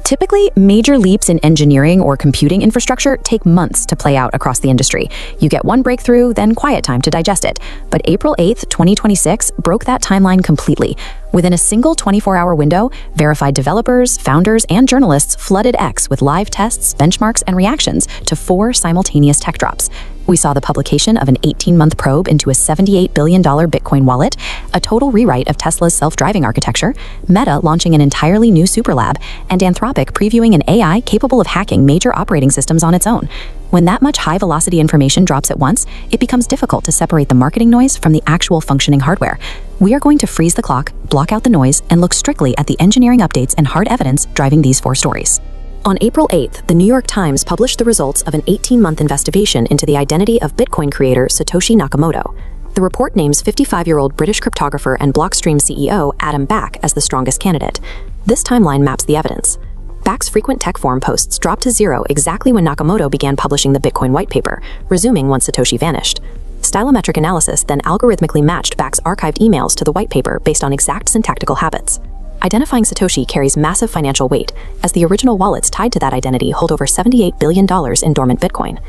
Typically, major leaps in engineering or computing infrastructure take months to play out across the industry. You get one breakthrough, then quiet time to digest it. But April 8th, 2026 broke that timeline completely. Within a single 24-hour window, verified developers, founders, and journalists flooded X with live tests, benchmarks, and reactions to 4 simultaneous tech drops. We saw the publication of an 18-month probe into a $78 billion Bitcoin wallet, a total rewrite of Tesla's self-driving architecture, Meta launching an entirely new superlab, and Anthropic previewing an AI capable of hacking major operating systems on its own. When that much high-velocity information drops at once, it becomes difficult to separate the marketing noise from the actual functioning hardware. We are going to freeze the clock, block out the noise, and look strictly at the engineering updates and hard evidence driving these 4 stories. On April 8th, the New York Times published the results of an 18-month investigation into the identity of Bitcoin creator Satoshi Nakamoto. The report names 55-year-old British cryptographer and Blockstream CEO Adam Back as the strongest candidate. This timeline maps the evidence. Back's frequent tech forum posts dropped to 0 exactly when Nakamoto began publishing the Bitcoin white paper, resuming once Satoshi vanished. Stylometric analysis then algorithmically matched Back's archived emails to the white paper based on exact syntactical habits. Identifying Satoshi carries massive financial weight, as the original wallets tied to that identity hold over $78 billion in dormant Bitcoin.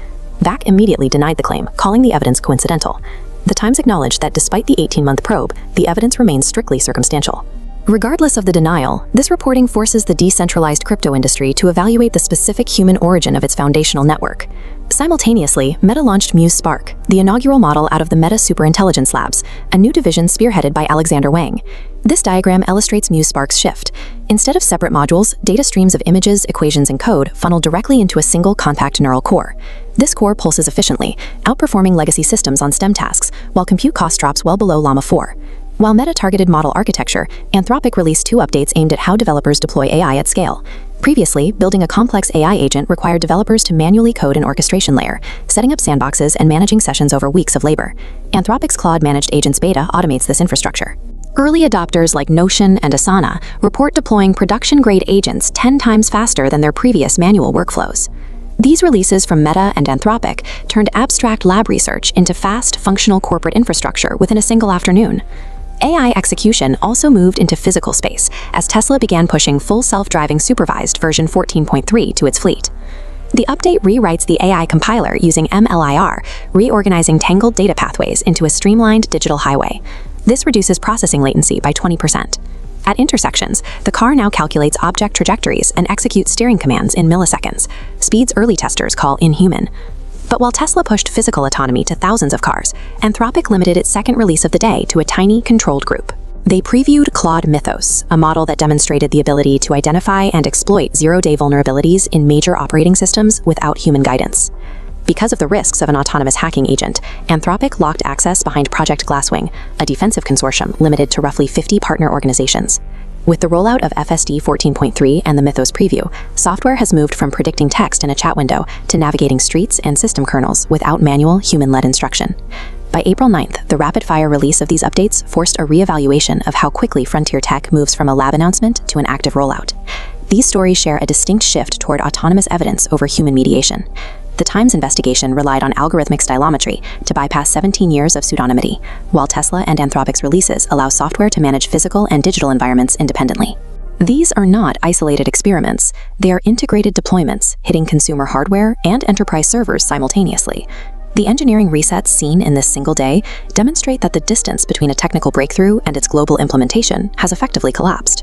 Back immediately denied the claim, calling the evidence coincidental. The Times acknowledged that despite the 18-month probe, the evidence remains strictly circumstantial. Regardless of the denial, this reporting forces the decentralized crypto industry to evaluate the specific human origin of its foundational network. Simultaneously, Meta launched Muse Spark, the inaugural model out of the Meta Superintelligence Labs, a new division spearheaded by Alexander Wang. This diagram illustrates Muse Spark's shift. Instead of separate modules, data streams of images, equations, and code funnel directly into a single compact neural core. This core pulses efficiently, outperforming legacy systems on STEM tasks, while compute cost drops well below Llama 4. While Meta targeted model architecture, Anthropic released 2 updates aimed at how developers deploy AI at scale. Previously, building a complex AI agent required developers to manually code an orchestration layer, setting up sandboxes and managing sessions over weeks of labor. Anthropic's Claude Managed Agents beta automates this infrastructure. Early adopters like Notion and Asana report deploying production-grade agents 10 times faster than their previous manual workflows. These releases from Meta and Anthropic turned abstract lab research into fast, functional corporate infrastructure within a single afternoon. AI execution also moved into physical space as Tesla began pushing full self-driving supervised version 14.3 to its fleet. The update rewrites the AI compiler using MLIR, reorganizing tangled data pathways into a streamlined digital highway. This reduces processing latency by 20%. At intersections, the car now calculates object trajectories and executes steering commands in milliseconds, speeds early testers call inhuman. But while Tesla pushed physical autonomy to thousands of cars, Anthropic limited its second release of the day to a tiny, controlled group. They previewed Claude Mythos, a model that demonstrated the ability to identify and exploit zero-day vulnerabilities in major operating systems without human guidance. Because of the risks of an autonomous hacking agent, Anthropic locked access behind Project Glasswing, a defensive consortium limited to roughly 50 partner organizations. With the rollout of FSD 14.3 and the Mythos preview, software has moved from predicting text in a chat window to navigating streets and system kernels without manual, human-led instruction. By April 9th, the rapid-fire release of these updates forced a re-evaluation of how quickly frontier tech moves from a lab announcement to an active rollout. These stories share a distinct shift toward autonomous evidence over human mediation. The Times investigation relied on algorithmic stylometry to bypass 17 years of pseudonymity, while Tesla and Anthropic's releases allow software to manage physical and digital environments independently. These are not isolated experiments, they are integrated deployments, hitting consumer hardware and enterprise servers simultaneously. The engineering resets seen in this single day demonstrate that the distance between a technical breakthrough and its global implementation has effectively collapsed.